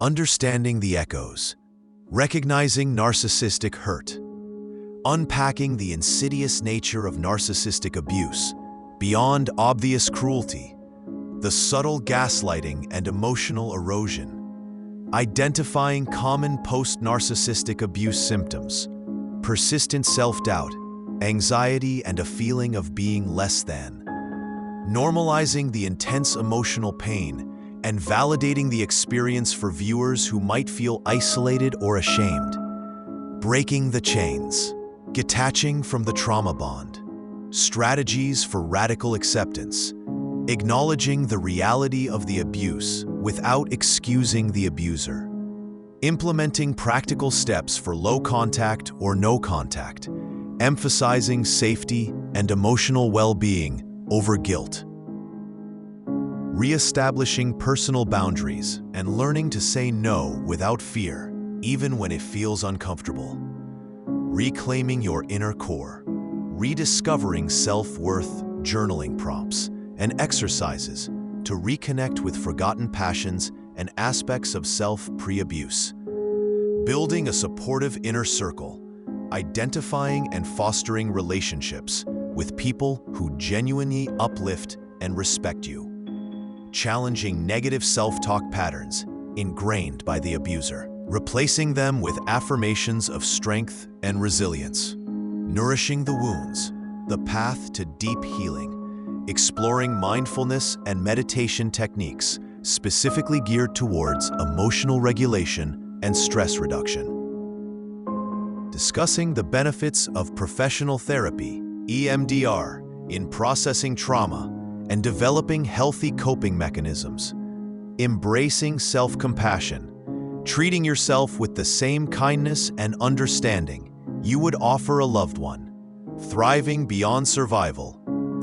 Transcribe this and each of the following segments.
Understanding the echoes, recognizing narcissistic hurt, unpacking the insidious nature of narcissistic abuse, beyond obvious cruelty, the subtle gaslighting and emotional erosion, identifying common post-narcissistic abuse symptoms, persistent self-doubt, anxiety, and a feeling of being less than, normalizing the intense emotional pain and validating the experience for viewers who might feel isolated or ashamed, breaking the chains, detaching from the trauma bond, strategies for radical acceptance, acknowledging the reality of the abuse without excusing the abuser, implementing practical steps for low contact or no contact, emphasizing safety and emotional well-being over guilt, re-establishing personal boundaries and learning to say no without fear, even when it feels uncomfortable, reclaiming your inner core, rediscovering self-worth, journaling prompts, and exercises to reconnect with forgotten passions and aspects of self pre-abuse, building a supportive inner circle, identifying and fostering relationships with people who genuinely uplift and respect you, challenging negative self-talk patterns ingrained by the abuser, replacing them with affirmations of strength and resilience, nourishing the wounds, the path to deep healing, exploring mindfulness and meditation techniques specifically geared towards emotional regulation and stress reduction, discussing the benefits of professional therapy, EMDR, in processing trauma and developing healthy coping mechanisms, embracing self-compassion, treating yourself with the same kindness and understanding you would offer a loved one, thriving beyond survival,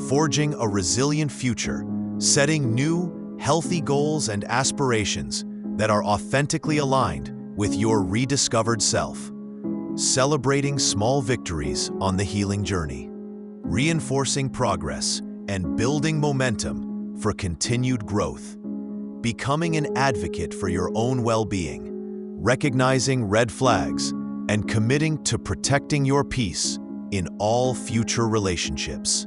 forging a resilient future, setting new, healthy goals and aspirations that are authentically aligned with your rediscovered self, celebrating small victories on the healing journey, reinforcing progress and building momentum for continued growth, becoming an advocate for your own well-being, recognizing red flags, and committing to protecting your peace in all future relationships.